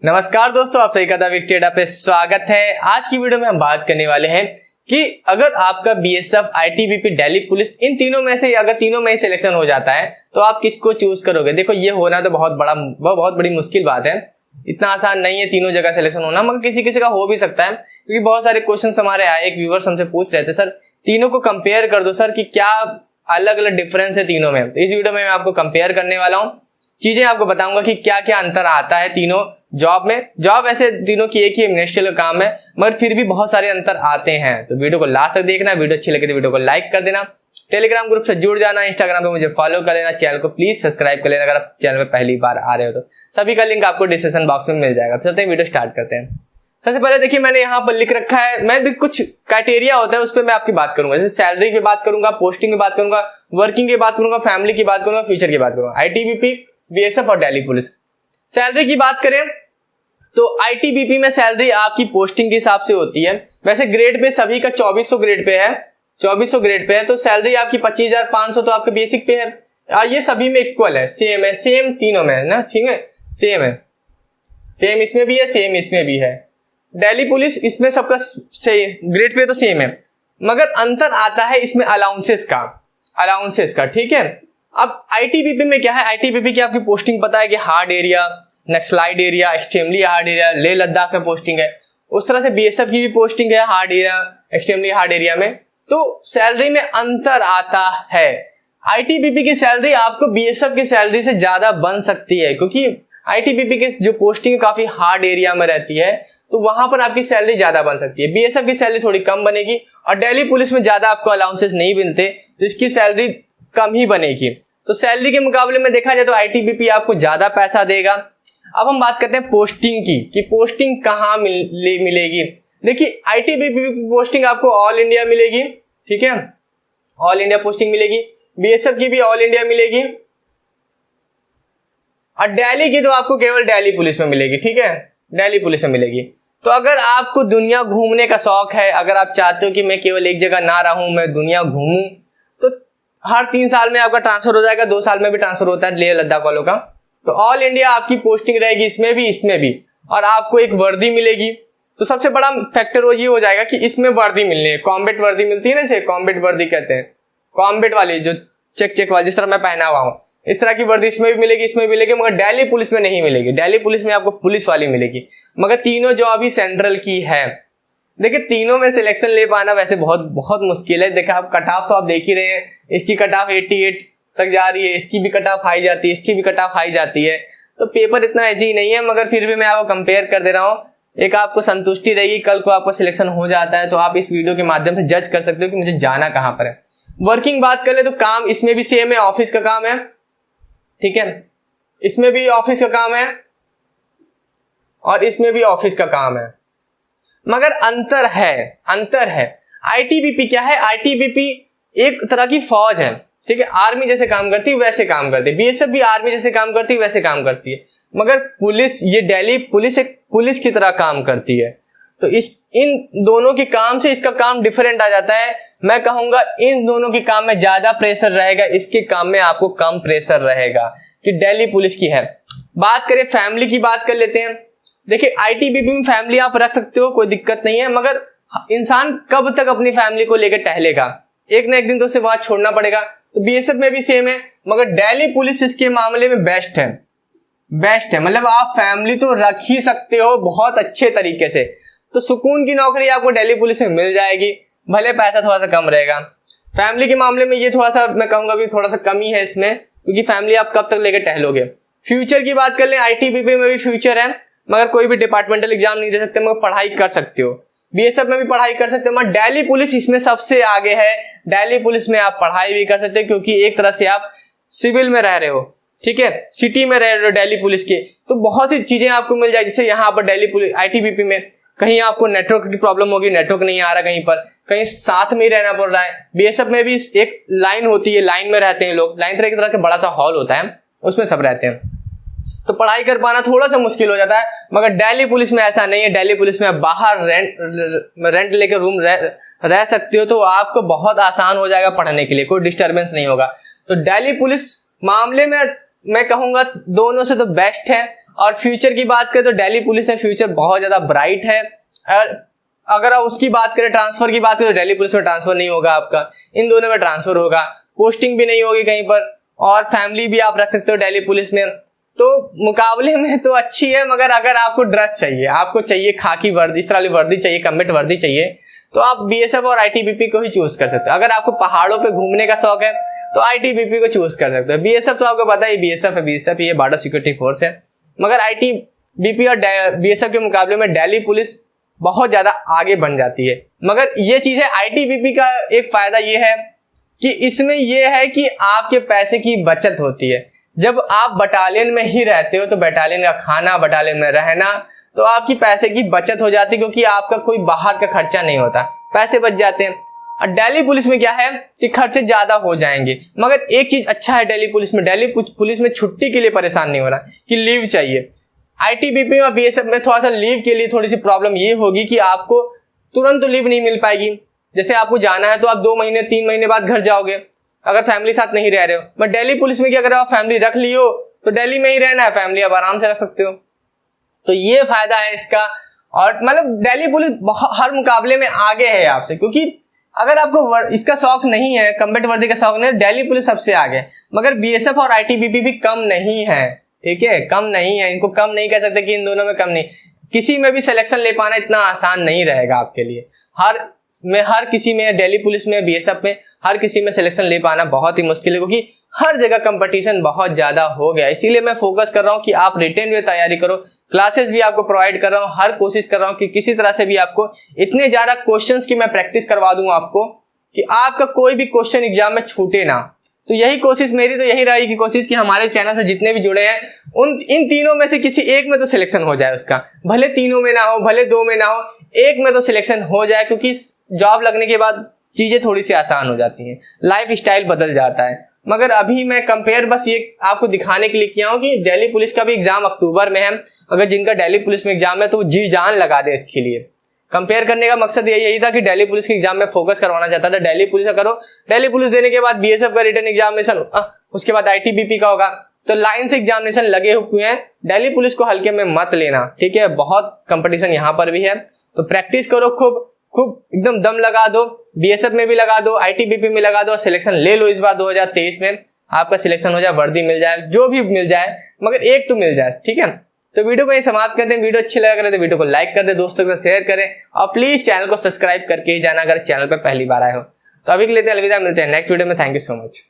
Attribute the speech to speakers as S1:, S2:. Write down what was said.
S1: नमस्कार दोस्तों, आप सही का विक टेडा पे स्वागत है। आज की वीडियो में हम बात करने वाले हैं कि अगर आपका बीएसएफ, आईटीबीपी, दिल्ली पुलिस इन तीनों में से अगर तीनों में ही सिलेक्शन हो जाता है तो आप किसको चूज करोगे। देखो, ये होना तो बहुत बड़ी मुश्किल बात है। इतना आसान नहीं है तीनों जगह सिलेक्शन होना, मगर किसी किसी का हो भी सकता है, क्योंकि बहुत सारे क्वेश्चन हमारे आए। एक व्यूअर्स हमसे पूछ रहे थे, सर तीनों को कंपेयर कर दो सर कि क्या अलग अलग डिफरेंस है तीनों में। तो इस वीडियो में मैं आपको कंपेयर करने वाला हूँ, चीजें आपको बताऊंगा कि क्या क्या अंतर आता है तीनों जॉब में। जॉब ऐसे तीनों की एक ही मिनिस्ट्रियल का काम है, मगर फिर भी बहुत सारे अंतर आते हैं। तो वीडियो को लास्ट तक देखना। वीडियो अच्छी लगे तो वीडियो को लाइक कर देना, टेलीग्राम ग्रुप से जुड़ जाना, इंस्टाग्राम पे मुझे फॉलो कर लेना, चैनल को प्लीज सब्सक्राइब कर लेना अगर आप चैनल पे पहली बार आ रहे हो तो। सभी का लिंक आपको डिस्क्रिप्शन बॉक्स में मिल जाएगा। चलते हैं, वीडियो स्टार्ट करते हैं। सबसे पहले देखिए, मैंने यहाँ पर लिख रखा है, मैं कुछ क्राइटेरिया होता है उस पर मैं आपकी बात करूंगा। जैसे सैलरी की बात करूंगा, पोस्टिंग की बात करूंगा, वर्किंग की बात करूंगा, फैमिली की बात करूंगा, फ्यूचर की बात करूंगा। आईटीबीपी, बीएसएफ और दिल्ली पुलिस। सैलरी की बात करें तो आईटीबीपी में सैलरी आपकी पोस्टिंग के हिसाब से होती है। वैसे ग्रेड पे सभी का 2400 ग्रेड पे है, 2400 ग्रेड पे है, तो सैलरी आपकी 25,500 तो आपके बेसिक पे है। ये सभी में इक्वल है, सेम है, सेम तीनों में है ना, ठीक है, सेम है, सेम इसमें भी है, सेम इसमें भी है। दिल्ली पुलिस इसमें सबका ग्रेड पे तो सेम है, मगर अंतर आता है इसमें अलाउंसेस का, ठीक है। अब आईटीबीपी में क्या है, आईटीबीपी की आपकी पोस्टिंग पता है कि hard area, naxalite area, extremely hard area, Leh Ladakh में पोस्टिंग है। उस तरह से बीएसएफ की भी पोस्टिंग है hard area, extremely hard area में। तो सैलरी में अंतर आता है। आईटीबीपी की सैलरी आपको बीएसएफ की सैलरी से ज्यादा बन सकती है, क्योंकि आईटीबीपी की जो पोस्टिंग काफी हार्ड एरिया में रहती है, तो वहां पर आपकी सैलरी ज्यादा बन सकती है। बीएसएफ की सैलरी थोड़ी कम बनेगी, और दिल्ली पुलिस में ज्यादा आपको अलाउंसेस नहीं मिलते, तो इसकी सैलरी कम ही बनेगी। तो सैलरी के मुकाबले में देखा जाए तो आईटीबीपी आपको ज्यादा पैसा देगा। अब हम बात करते हैं पोस्टिंग की, कि पोस्टिंग कहाँ मिलेगी। देखिए, आईटीबीपी की पोस्टिंग आपको ऑल इंडिया मिलेगी, ठीक है, ऑल इंडिया पोस्टिंग मिलेगी। बीएसएफ की भी ऑल इंडिया मिलेगी, और दिल्ली की तो आपको केवल दिल्ली पुलिस में मिलेगी, ठीक है, दिल्ली पुलिस में मिलेगी। तो अगर आपको दुनिया घूमने का शौक है, अगर आप चाहते हो कि मैं केवल एक जगह ना रहूं, मैं दुनिया घूमूं, तो हर 3 साल में आपका ट्रांसफर हो जाएगा, 2 साल में भी ट्रांसफर होता है लेह लद्दाख वालों का। तो ऑल इंडिया आपकी पोस्टिंग रहेगी, इसमें भी, और आपको एक वर्दी मिलेगी। तो सबसे बड़ा फैक्टर वो ये हो जाएगा कि इसमें वर्दी मिलनी है, कॉम्बैट वर्दी मिलती है ना, इसे कॉम्बैट वर्दी कहते हैं, कॉम्बैट वाली जो चेक वाली, जिस तरह मैं पहना हुआ हूं, इस तरह की वर्दी इसमें भी मिलेगी, इसमें भी मिलेगी, मगर दिल्ली पुलिस में नहीं मिलेगी। दिल्ली पुलिस में आपको पुलिस वाली मिलेगी, मगर तीनों जॉब ही सेंट्रल की है। देखिए, तीनों में सिलेक्शन ले पाना वैसे बहुत मुश्किल है। देखिए, आप कट ऑफ तो आप देख ही रहे हैं, इसकी कट ऑफ 88 तक जा रही है, इसकी भी कट ऑफ हाई जाती है, इसकी भी कट ऑफ हाई जाती है। तो पेपर इतना इजी नहीं है, मगर फिर भी मैं आपको कंपेयर कर दे रहा हूँ, एक आपको संतुष्टि रहेगी। कल को आपको सिलेक्शन हो जाता है तो आप इस वीडियो के माध्यम से जज कर सकते हो कि मुझे जाना कहाँ पर है। वर्किंग बात कर ले तो काम इसमें भी सेम है, ऑफिस का काम है, ठीक है, इसमें भी ऑफिस का काम है, और इसमें भी ऑफिस का काम है, मगर अंतर है। आईटीबीपी क्या है, आईटीबीपी एक तरह की फौज है, ठीक है, आर्मी जैसे काम करती है वैसे काम करती है। बीएसएफ भी आर्मी जैसे काम करती है वैसे काम करती है, मगर पुलिस, ये दिल्ली पुलिस एक पुलिस की तरह काम करती है। तो इन दोनों के काम से इसका काम डिफरेंट आ जाता है। मैं कहूंगा इन दोनों के काम में ज्यादा प्रेशर रहेगा, इसके काम में आपको कम प्रेशर रहेगा, कि दिल्ली पुलिस की है। बात करें फैमिली की, बात कर लेते हैं। देखिए, आईटीबीपी में फैमिली आप रख सकते हो, कोई दिक्कत नहीं है, मगर इंसान कब तक अपनी फैमिली को लेकर टहलेगा, एक ना एक दिन तो उसे वहां छोड़ना पड़ेगा। तो बीएसएफ में भी सेम है, मगर दिल्ली पुलिस इसके मामले में बेस्ट है, मतलब आप फैमिली तो रख ही सकते हो बहुत अच्छे तरीके से। तो सुकून की नौकरी आपको दिल्ली पुलिस में मिल जाएगी, भले पैसा थोड़ा सा कम रहेगा। फैमिली के मामले में ये थोड़ा सा मैं कहूंगा भी थोड़ा सा कमी है इसमें, क्योंकि फैमिली आप कब तक लेकर टहलोगे। फ्यूचर की बात कर लें, आईटीबीपी में भी फ्यूचर है, मगर कोई भी डिपार्टमेंटल एग्जाम नहीं दे सकते, मगर पढ़ाई कर सकते हो। बीएसएफ में भी पढ़ाई कर सकते हो, मगर दिल्ली पुलिस इसमें सबसे आगे है। दिल्ली पुलिस में आप पढ़ाई भी कर सकते हो, क्योंकि एक तरह से आप सिविल में रह रहे हो, ठीक है, सिटी में रह रहे हो दिल्ली पुलिस के, तो बहुत सी चीजें आपको मिल जाए। जैसे यहाँ पर दिल्ली पुलिस आईटीबीपी में कहीं आपको नेटवर्क की प्रॉब्लम होगी, नेटवर्क नहीं आ रहा कहीं पर, कहीं साथ में ही रहना पड़ रहा है। बीएसएफ में भी एक लाइन होती है, लाइन में रहते हैं लोग, लाइन एक तरह का बड़ा सा हॉल होता है, उसमें सब रहते हैं, तो पढ़ाई कर पाना थोड़ा सा मुश्किल हो जाता है। मगर दिल्ली पुलिस में ऐसा नहीं है, दिल्ली पुलिस में आप बाहर रेंट लेकर रूम रह सकते हो, तो आपको बहुत आसान हो जाएगा पढ़ने के लिए, कोई डिस्टर्बेंस नहीं होगा। तो दिल्ली पुलिस मामले में मैं कहूंगा दोनों से तो बेस्ट है, और फ्यूचर की बात करें तो दिल्ली पुलिस में फ्यूचर बहुत ज़्यादा ब्राइट है। और अगर आप उसकी बात करें, ट्रांसफर की बात करें, तो दिल्ली पुलिस में ट्रांसफर नहीं होगा आपका, इन दोनों में ट्रांसफर होगा। पोस्टिंग भी नहीं होगी कहीं पर, और फैमिली भी आप रख सकते हो दिल्ली पुलिस में। तो मुकाबले में तो अच्छी है, मगर अगर आपको ड्रेस चाहिए, आपको चाहिए खाकी वर्दी, इस तरह की वर्दी चाहिए, कम्बैट वर्दी चाहिए, तो आप बीएसएफ और आईटीबीपी को ही चूज कर सकते हो। अगर आपको पहाड़ों पे घूमने का शौक है तो आईटीबीपी को चूज कर सकते हो। बीएसएफ तो आपको पता है बीएसएफ है, बीएसएफ ये बॉर्डर सिक्योरिटी फोर्स है, मगर आईटीबीपी और बीएसएफ के मुकाबले में दिल्ली पुलिस बहुत ज्यादा आगे बन जाती है। मगर ये चीज है, आईटीबीपी का एक फायदा ये है कि इसमें यह है कि आपके पैसे की बचत होती है। जब आप बटालियन में ही रहते हो तो बटालियन का खाना, बटालियन में रहना, तो आपकी पैसे की बचत हो जाती है, क्योंकि आपका कोई बाहर का खर्चा नहीं होता, पैसे बच जाते हैं। और दिल्ली पुलिस में क्या है कि खर्चे ज्यादा हो जाएंगे, मगर एक चीज अच्छा है दिल्ली पुलिस में, दिल्ली पुलिस में छुट्टी के लिए परेशान नहीं होना कि लीव चाहिए। आईटीबीपी और बीएसएफ में थोड़ा सा लीव के लिए थोड़ी सी प्रॉब्लम ये होगी कि आपको तुरंत तो लीव नहीं मिल पाएगी। जैसे आपको जाना है तो आप 2 महीने 3 महीने बाद घर जाओगे, अगर फैमिली साथ नहीं रह रहे हो। बट दिल्ली पुलिस में क्या करो, आप फैमिली रख लियो तो दिल्ली में ही रहना है, फैमिली आप आराम से रख सकते हो। तो ये फायदा है इसका। और मतलब दिल्ली पुलिस हर मुकाबले में आगे है आपसे, क्योंकि अगर आपको इसका शौक नहीं है, कम्बैट वर्दी का शौक नहीं है, दिल्ली पुलिस सबसे आगे। मगर बीएसएफ और आईटीबीपी भी कम नहीं है, ठीक है, कम नहीं है। इनको कम नहीं कह सकते कि इन दोनों में कम नहीं, किसी में भी सिलेक्शन ले पाना इतना आसान नहीं रहेगा आपके लिए। हर किसी में, दिल्ली पुलिस में, बीएसएफ में, हर किसी में सिलेक्शन ले पाना बहुत ही मुश्किल है, क्योंकि हर जगह कंपटीशन बहुत ज्यादा हो गया। इसीलिए मैं फोकस कर रहा हूं कि आप रिटेन में तैयारी करो, क्लासेस भी आपको प्रोवाइड कर रहा हूं, हर कोशिश कर रहा हूं कि किसी तरह से भी आपको इतने ज्यादा क्वेश्चंस की मैं प्रैक्टिस करवा दूं आपको कि आपका कोई भी क्वेश्चन एग्जाम में छूटे ना। तो यही कोशिश मेरी तो यही रहेगी कि कोशिश कि हमारे चैनल से जितने भी जुड़े हैं इन तीनों में से किसी एक में तो सिलेक्शन हो जाए उसका, भले तीनों में ना हो, भले 2 में ना हो, एक में तो सिलेक्शन हो जाए, क्योंकि जॉब लगने के बाद चीजें थोड़ी सी आसान हो जाती हैं, लाइफ स्टाइल बदल जाता है। मगर अभी मैं कंपेयर बस ये आपको दिखाने के लिए किया हूं कि दिल्ली पुलिस का भी एग्जाम अक्टूबर में है। अगर जिनका दिल्ली पुलिस में एग्जाम है तो वो जी जान लगा दे इसके लिए। कंपेयर करने का मकसद यही था कि दिल्ली पुलिस के एग्जाम में फोकस करवाना चाहता था। दिल्ली पुलिस का करो, दिल्ली पुलिस देने के बाद बीएसएफ का रिटर्न एग्जामिनेशन, उसके बाद आईटीबीपी का होगा, तो लाइन से एग्जामिनेशन लगे हुए हैं। दिल्ली पुलिस को हल्के में मत लेना, ठीक है, बहुत कंपटीशन यहाँ पर भी है। तो प्रैक्टिस करो, खूब एकदम दम लगा दो, बीएसएफ में भी लगा दो, आईटीबीपी में लगा दो, सिलेक्शन ले लो। इस बार 2023 में आपका सिलेक्शन हो जाए, वर्दी मिल जाए, जो भी मिल जाए, मगर एक तो मिल जाए, ठीक है। तो वीडियो को यहीं समाप्त करते हैं। वीडियो अच्छी लगा करे तो वीडियो को लाइक कर दे, दोस्तों के साथ शेयर करें, और प्लीज चैनल को सब्सक्राइब करके ही जाना अगर चैनल पर पहली बार आए हो। तो अभी के लिए अलविदा, मिलते हैं नेक्स्ट वीडियो में। Thank you so much.